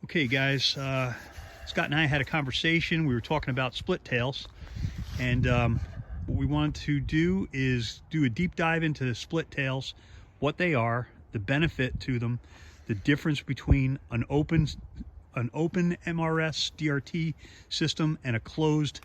Okay guys, Scott and I had a conversation. We were talking about split tails, and what we wanted to do is do a deep dive into split tails, what they are, the benefit to them, the difference between an open MRS DRT system and a closed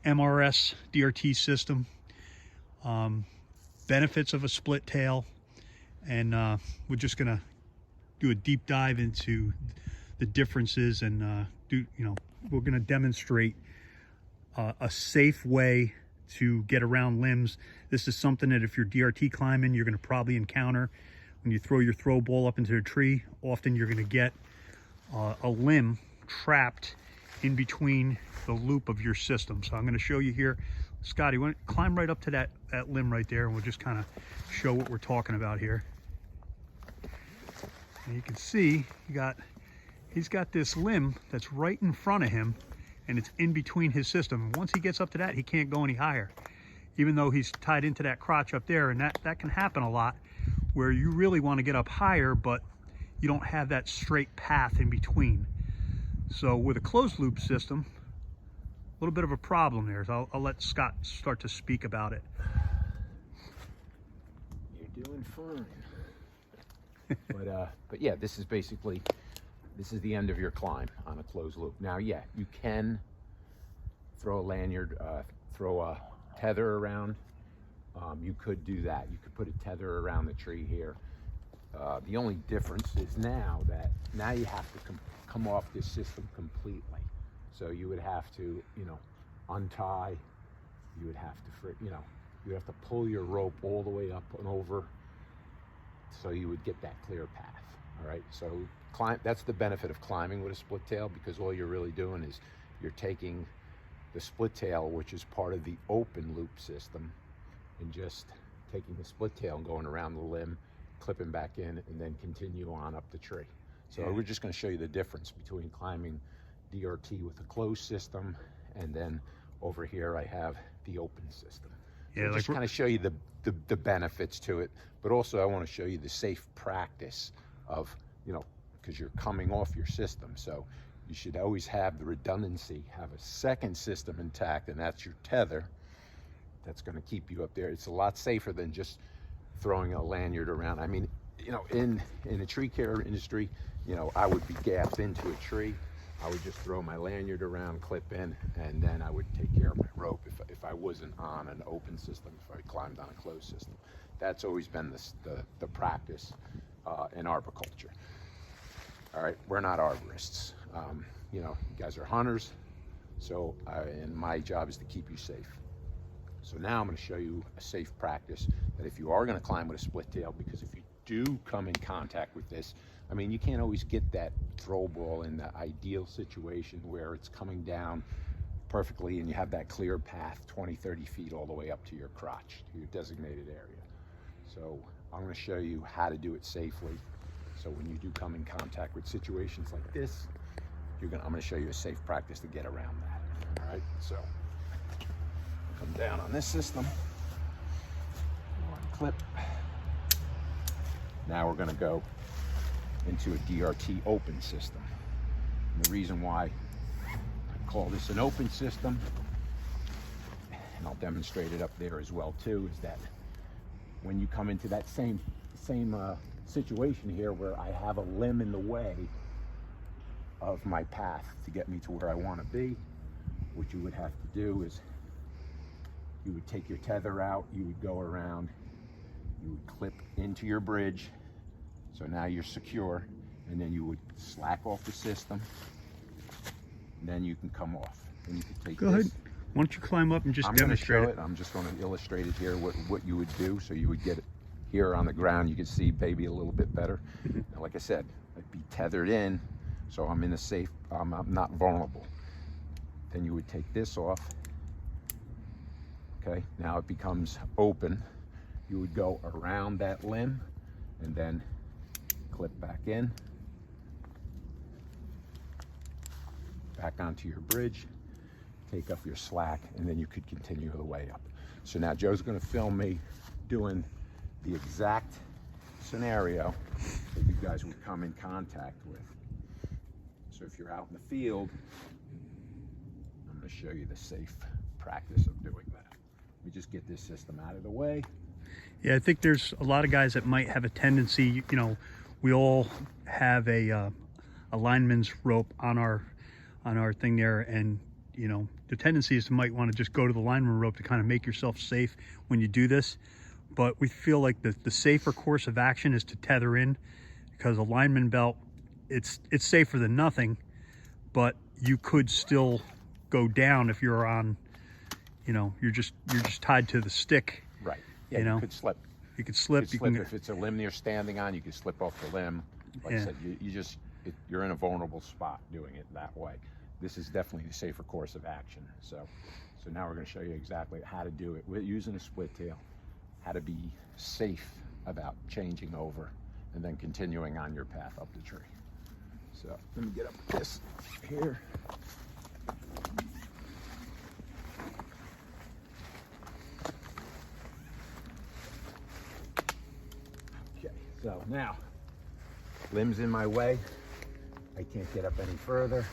MRS DRT system, benefits of a split tail, and we're just gonna do a deep dive into the differences, and we're going to demonstrate a safe way to get around limbs. This is something that if you're DRT climbing, you're going to probably encounter when you throw your throw ball up into a tree. Often you're going to get a limb trapped in between the loop of your system. So I'm going to show you here. Scotty, want to climb right up to that limb right there, and we'll just kind of show what we're talking about here. And you can see he's got this limb that's right in front of him, and it's in between his system. Once he gets up to that, he can't go any higher, even though he's tied into that crotch up there. And that can happen a lot, where you really want to get up higher, but you don't have that straight path in between. So with a closed loop system, a little bit of a problem there. So I'll let Scott start to speak about it. You're doing fine. But yeah, this is the end of your climb on a closed loop. Now, yeah, you can throw a lanyard, throw a tether around. You could do that. You could put a tether around the tree here. The only difference is now you have to come off this system completely. So you would have to, untie. You would have to, you have to pull your rope all the way up and over, so you would get that clear path. All right, so that's the benefit of climbing with a split tail, because all you're really doing is you're taking the split tail, which is part of the open loop system, and just taking the split tail and going around the limb, clipping back in, and then continue on up the tree. So we're just going to show you the difference between climbing DRT with a closed system, and then over here I have the open system. So just kind of show you the benefits to it, but also I want to show you the safe practice of, because you're coming off your system. So you should always have the redundancy, have a second system intact, and that's your tether. That's going to keep you up there. It's a lot safer than just throwing a lanyard around. I mean, in the tree care industry, I would be gapped into a tree. I would just throw my lanyard around, clip in, and then I would take care of my rope if I wasn't on an open system, if I climbed on a closed system. That's always been the practice in arboriculture. All right, we're not arborists. You guys are hunters, so and my job is to keep you safe. So now I'm going to show you a safe practice that if you are going to climb with a split tail, because if you do come in contact with this, I mean, you can't always get that throw ball in the ideal situation where it's coming down perfectly and you have that clear path 20, 30 feet all the way up to your crotch, to your designated area. So I'm going to show you how to do it safely. So when you do come in contact with situations like this, I'm going to show you a safe practice to get around that. All right, so come down on this system, one clip. Now we're going to go into a DRT open system. And the reason why I call this an open system, and I'll demonstrate it up there as well too, is that when you come into that same situation here where I have a limb in the way of my path to get me to where I want to be, what you would have to do is you would take your tether out, you would go around, you would clip into your bridge, so now you're secure, and then you would slack off the system, and then you can come off. And you can take Go ahead. Why don't you climb up and just demonstrate it? I'm just going to illustrate it here, what you would do. So you would get it here on the ground. You can see maybe a little bit better. Now, like I said, I'd be tethered in, so I'm in a safe, I'm not vulnerable. Then you would take this off. Okay, now it becomes open. You would go around that limb and then clip back in, back onto your bridge, take up your slack, and then you could continue the way up. So now Joe's going to film me doing the exact scenario that you guys would come in contact with. So if you're out in the field, I'm going to show you the safe practice of doing that. Let me just get this system out of the way. Yeah, I think there's a lot of guys that might have a tendency, you know, we all have a lineman's rope on our thing there, and you know, the tendency is you might want to just go to the lineman rope to kind of make yourself safe when you do this. But we feel like the safer course of action is to tether in, because a lineman belt, it's safer than nothing, but you could still go down if you're on, you know, you're just tied to the stick. Right. Yeah, you know, could slip. You could slip. You could slip if it's a limb you're standing on. You could slip off the limb. Like I said, you're in a vulnerable spot doing it that way. This is definitely the safer course of action. So now we're going to show you exactly how to do it with using a split tail, how to be safe about changing over and then continuing on your path up the tree. So let me get up this here. Okay, so now limb's in my way. I can't get up any further.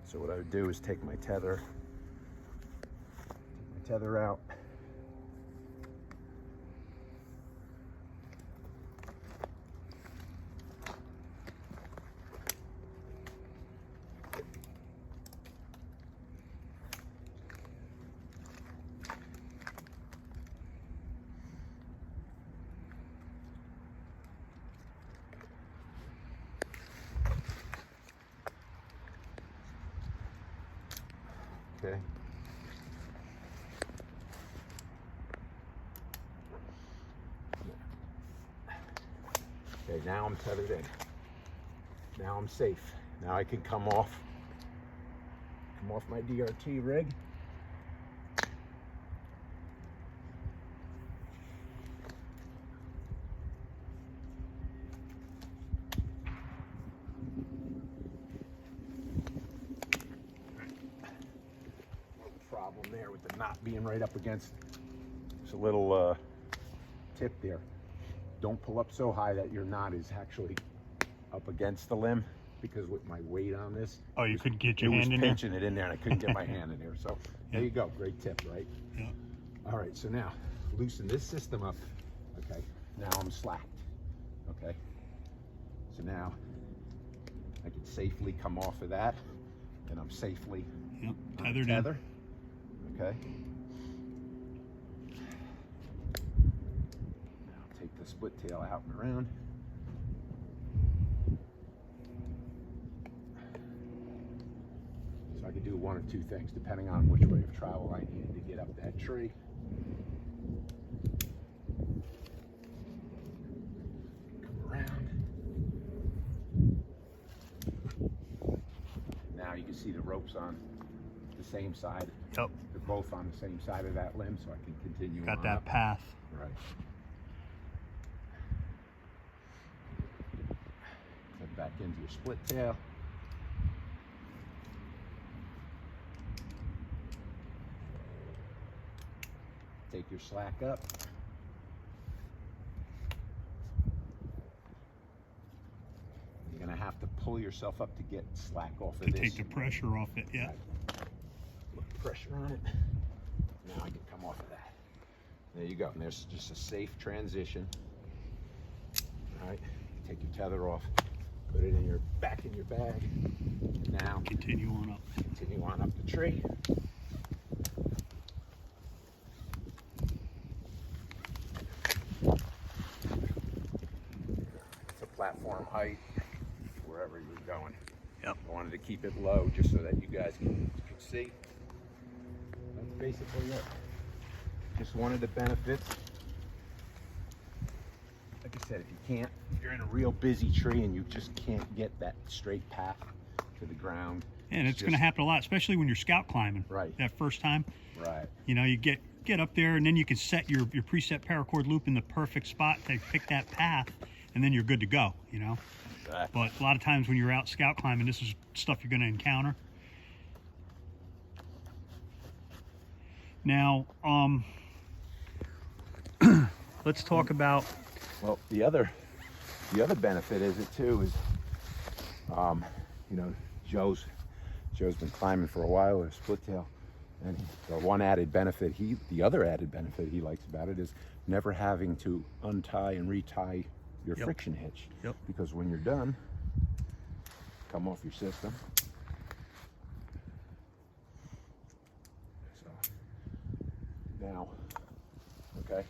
So what I would do is take my tether out. Okay. Okay, now I'm tethered in. Now I'm safe. Now I can come off my DRT rig. Problem there with the knot being right up against. There's a little tip there. Don't pull up so high that your knot is actually up against the limb, because with my weight on this, you couldn't get your hand in there? It was pinching it in there and I couldn't get my hand in there. So there you go. Great tip, right? Yeah. All right, so now loosen this system up. Okay, now I'm slacked. Okay, so now I can safely come off of that, and I'm safely tethered in. in. Okay. Now take the split tail out and around. So I could do one or two things depending on which way of travel I needed to get up that tree. Come around. Now you can see the ropes on the same side. Yep. They're both on the same side of that limb, so I can continue Got on that up. path. Right. Head back into your split tail. Take your slack up. You're gonna have to pull yourself up to get slack off of To this. take the pressure off it, yeah. Right. Put pressure on it. Now I can come off of that. There you go. And there's just a safe transition. All right. Take your tether off. Put it in your back in your bag. Now Continue on up. continue on up the tree. It's a platform height wherever you're going. Yep. I wanted to keep it low just so that you guys can see. That's basically it. Just one of the benefits. Like I said, if you're in a real busy tree and you just can't get that straight path to the ground. And it's going to happen a lot, especially when you're scout climbing. Right. That first time. Right. You know, you get up there, and then you can set your preset paracord loop in the perfect spot to pick that path, and then you're good to go, you know. Exactly. But a lot of times when you're out scout climbing, this is stuff you're going to encounter. Now, let's talk about. Well, the other benefit is You know, Joe's been climbing for a while with a split tail, and the other added benefit he likes about it is never having to untie and retie your friction hitch. Because when you're done, come off your system. So now, okay.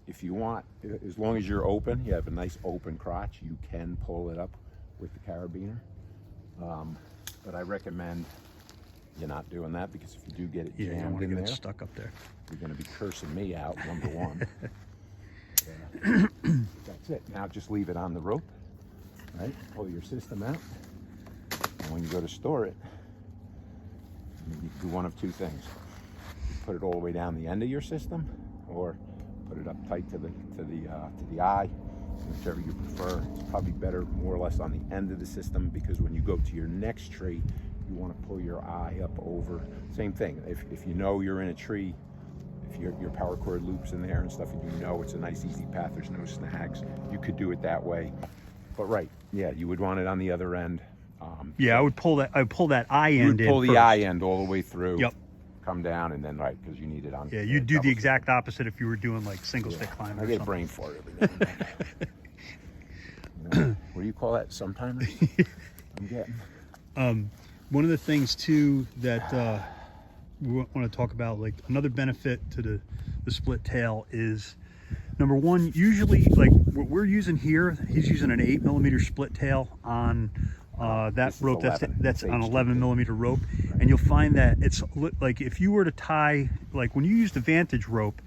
If you want, as long as you're open, you have a nice open crotch, you can pull it up with the carabiner. But I recommend you're not doing that, because if you do get it jammed you don't want to in get there, it stuck up there. you're going to be cursing me out, number one. That's it. Now just leave it on the rope, right? Pull your system out, and when you go to store it, you can do one of two things: you put it all the way down the end of your system, or put it up tight to the eye, whichever you prefer. It's probably better more or less on the end of the system, because when you go to your next tree, you want to pull your eye up over. Same thing, if you know you're in a tree, if your power cord loops in there and stuff, and you know it's a nice easy path, there's no snags, you could do it that way. But right, yeah, you would want it on the other end. I would pull that eye end in. You would pull the first. eye end all the way through. Yep. Come down, and then because you need it on. Yeah, you'd do the exact opposite if you were doing like single stick climbing. I get a brain fart every now and then. What do you call that? Sometimers? I'm getting. One of the things too that we want to talk about, like another benefit to the split tail, is number one, usually like what we're using here, he's using an 8mm split tail on that rope. That's an 11mm rope, and you'll find that it's like if you were to tie, like when you use the Vantage rope,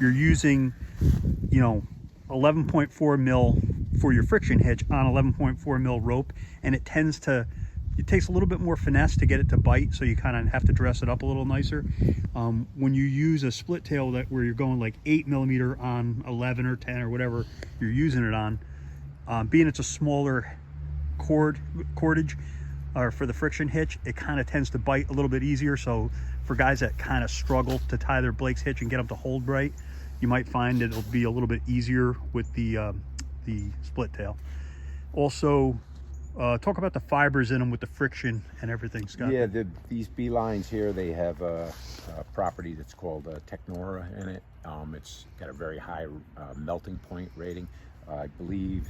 you're using 11.4 mil for your friction hitch on 11.4 mil rope, and it takes a little bit more finesse to get it to bite, so you kind of have to dress it up a little nicer. When you use a split tail where you're going like 8mm on 11 or 10 or whatever you're using it on, being it's a smaller cordage or for the friction hitch, it kind of tends to bite a little bit easier. So for guys that kind of struggle to tie their Blake's hitch and get them to hold right, you might find it'll be a little bit easier with the split tail. Also, talk about the fibers in them with the friction and everything, Scott. Yeah, these B lines here, they have a property that's called Technora in it. It's got a very high melting point rating. I believe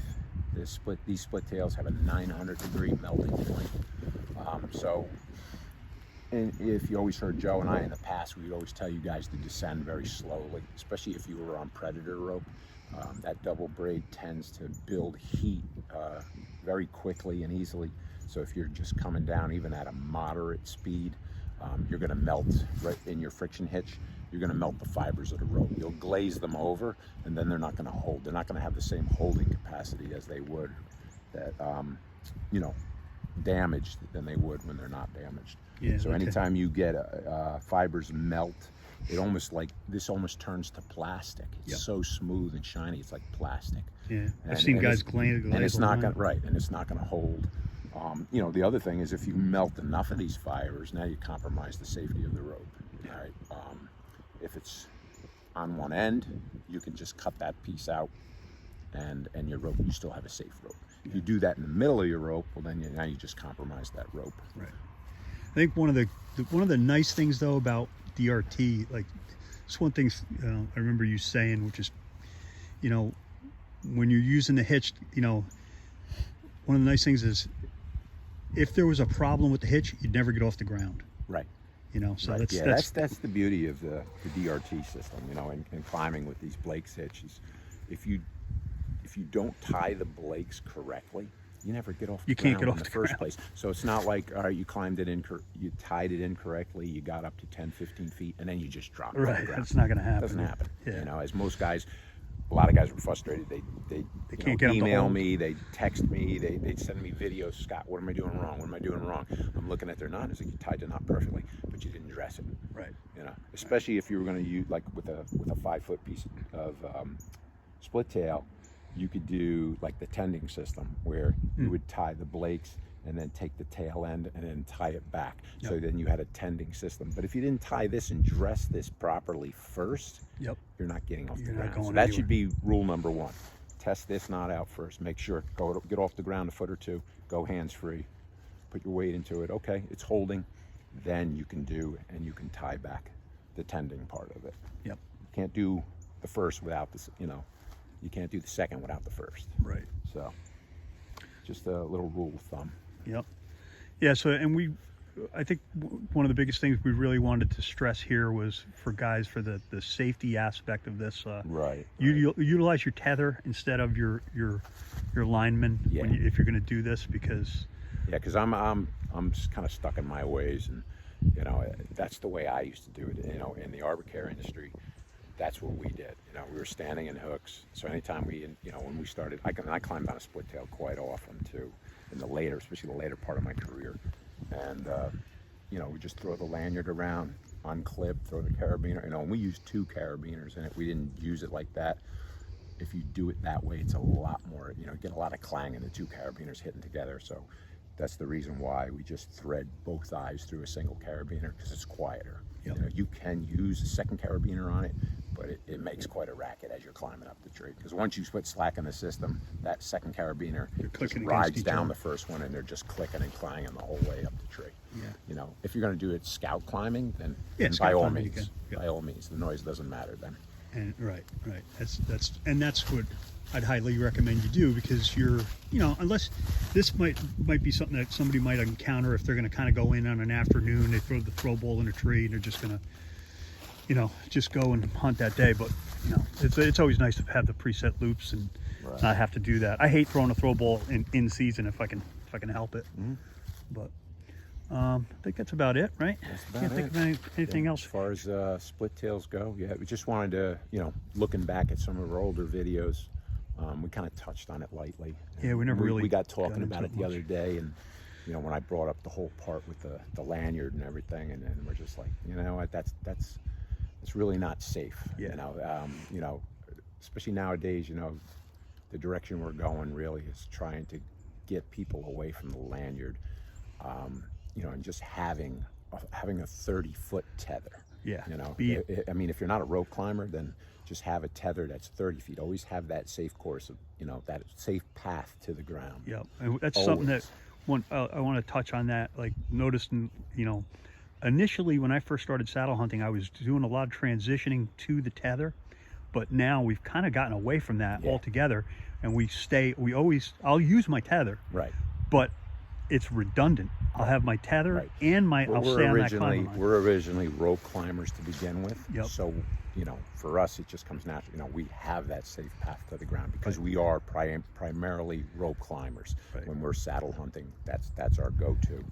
these split tails have a 900-degree melting point. And if you always heard Joe and I in the past, we'd always tell you guys to descend very slowly, especially if you were on predator rope. That double braid tends to build heat very quickly and easily. So if you're just coming down even at a moderate speed, you're going to melt right in your friction hitch. You're going to melt the fibers of the rope. You'll glaze them over, and then they're not going to hold. They're not going to have the same holding capacity as they would damaged than they would when they're not damaged. Yeah, so anytime you get fibers melt, this almost turns to plastic. It's so smooth and shiny. It's like plastic. Yeah, I've seen guys glaze, and it's not going and it's not going to hold. The other thing is, if you melt enough of these fibers, now you compromise the safety of the rope. Right? If it's on one end, you can just cut that piece out, and your rope, you still have a safe rope. If you do that in the middle of your rope, well, then now you just compromise that rope. Right. I think one of the nice things though about DRT, like it's one thing I remember you saying, which is, when you're using the hitch, one of the nice things is if there was a problem with the hitch, you'd never get off the ground. Right. So right. that's the beauty of the DRT system, and climbing with these Blake's hitches. If you don't tie the Blakes correctly, you never get off the ground in the first place. So it's not like, all right, you climbed it in, you tied it in correctly, you got up to 10, 15 feet, and then you just dropped it. Right, that's not going to happen. It doesn't happen. Yeah. As most guys, a lot of guys were frustrated. They can't get email me, they text me, they'd send me videos. Scott, what am I doing wrong? What am I doing wrong? I'm looking at their knot. It's like, you tied the knot perfectly, but you didn't dress it. Right. Especially if you were going to use, like with a 5-foot piece of split tail, you could do like the tending system, where you would tie the Blakes and then take the tail end and then tie it back. Yep. So then you had a tending system. But if you didn't tie this and dress this properly first, Yep. you're not getting off the You're not ground. So going that anywhere. should be rule number one. test this knot out first. Make sure, get off the ground a foot or two, go hands-free, put your weight into it. Okay, it's holding. Then you can tie back the tending part of it. Yep. You can't do the first without this, you can't do the second without the first. Right. So just a little rule of thumb. Yep. Yeah, so, and I think one of the biggest things we really wanted to stress here was for guys, for the safety aspect of this. Right. You utilize your tether instead of your lineman if you're going to do this, because because I'm just kind of stuck in my ways, and that's the way I used to do it. In the arbor care industry, that's what we did. We were standing in hooks. So anytime when we started, I climbed on a split tail quite often too, especially the later part of my career. And we just throw the lanyard around, unclip, throw the carabiner. And we used 2 carabiners in it. We didn't use it like that. If you do it that way, it's a lot more, get a lot of clang in the 2 carabiners hitting together. So that's the reason why we just thread both eyes through a single carabiner, because it's quieter. Yep. You can use a second carabiner on it, but it makes quite a racket as you're climbing up the tree. Because once you put slack in the system, that second carabiner just rides down the first one, and they're just clicking and clanging the whole way up the tree. Yeah. If you're going to do it scout climbing, then scout by all climbing means, by all means, the noise doesn't matter then. And right. That's what I'd highly recommend you do, because you're, unless this might be something that somebody might encounter if they're going to kind of go in on an afternoon, they throw the throw ball in a tree and they're just going to, just go and hunt that day. But it's always nice to have the preset loops and not have to do that. I hate throwing a throw ball in season if I can help it. Mm-hmm. But I think that's about it, right? That's about Can't think of anything else. As far as split tails go, we just wanted to, looking back at some of our older videos, we kind of touched on it lightly. Yeah, we got talking about it the other day, and when I brought up the whole part with the lanyard and everything, and then we're just like, that's really not safe. Especially nowadays, the direction we're going really is trying to get people away from the lanyard. And just having a 30-foot tether. Yeah. If you're not a rope climber, then just have a tether that's 30 feet. Always have that safe course of, that safe path to the ground. Yeah, and that's something that I want to touch on. That, like, noticing, initially when I first started saddle hunting, I was doing a lot of transitioning to the tether, but now we've kind of gotten away from that altogether, and I'll use my tether. Right. But it's redundant. I'll have my tether and I'll stay on that climbing line. We're originally rope climbers to begin with. Yep. So, for us, it just comes natural. We have that safe path to the ground because we are primarily rope climbers. Right. When we're saddle hunting, that's our go-to.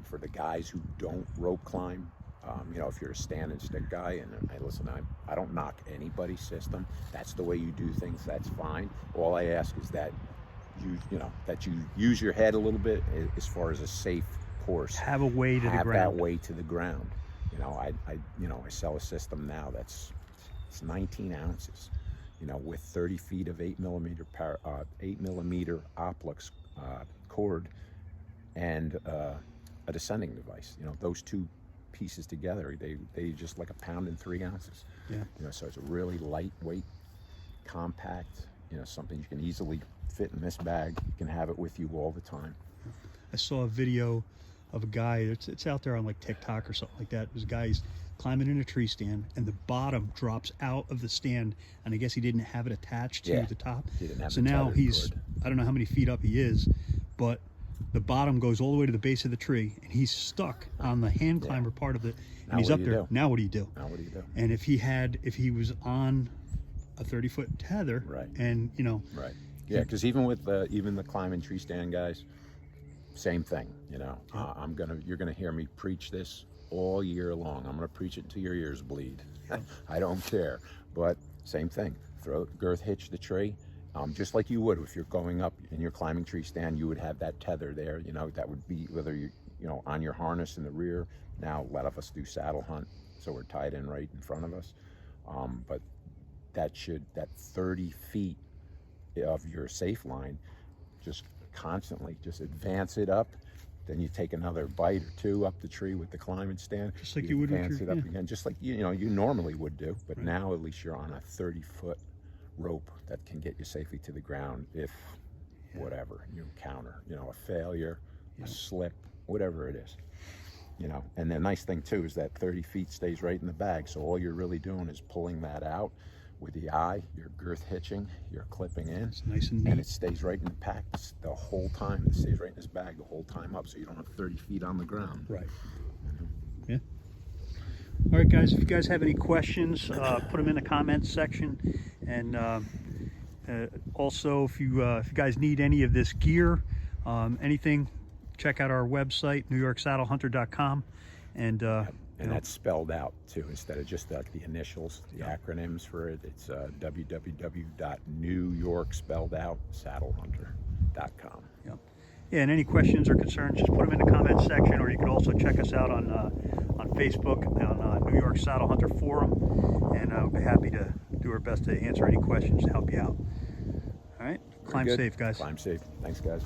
For the guys who don't rope climb, if you're a stand and stick guy, and hey, listen, I don't knock anybody's system. That's the way you do things. That's fine. All I ask is that that you use your head a little bit as far as a safe course. Have a way to the ground. Have that way to the ground. I sell a system now it's 19 ounces, with 30 feet of 8 millimeter Oplux cord and a descending device. Those 2 pieces together, they just like 1 pound and 3 ounces. Yeah. So it's a really lightweight, compact. Something you can easily fit in this bag. You can have it with you all the time. I saw a video of a guy, it's out there on like TikTok or something like that. There's a guy, he's climbing in a tree stand, and the bottom drops out of the stand, and I guess he didn't have it attached to the top. So now he's, I don't know how many feet up he is, but the bottom goes all the way to the base of the tree, and he's stuck on the hand climber part of it, and he's up there. Now what do you do? And if he was on a 30-foot tether, and yeah, because even with the climbing tree stand guys, same thing. You're gonna hear me preach this all year long. I'm gonna preach it until your ears bleed. I don't care. But same thing. Girth hitch the tree, just like you would if you're going up and you're climbing tree stand. You would have that tether there. That would be whether you on your harness in the rear. Now a lot of us do saddle hunt, so we're tied in right in front of us. But that 30 feet of your safe line, just constantly just advance it up, then you take another bite or 2 up the tree with the climbing stand, just like you would advance it up again, just like you normally would do, but now at least you're on a 30-foot rope that can get you safely to the ground if whatever you encounter, you know, a failure, a slip, whatever it is. You know, and the nice thing too is that 30 feet stays right in the bag, so all you're really doing is pulling that out with the eye. You're girth hitching, you're clipping in, It's nice and neat. and it stays right in the pack the whole time. It stays right in this bag the whole time up, so you don't have 30 feet on the ground. Right. Yeah. All right, guys. If you guys have any questions, put them in the comments section, and also if you guys need any of this gear, anything, check out our website, newyorksaddlehunter.com, and that's spelled out too, instead of just like the initials, the acronyms for it. It's www.newyorkspelledoutsaddlehunter.com. yeah. Yeah, and any questions or concerns, just put them in the comments section, or you can also check us out on Facebook, on New York Saddle Hunter Forum, and I'll be happy to do our best to answer any questions to help you out. All right, climb safe, guys. Climb safe. Thanks, guys.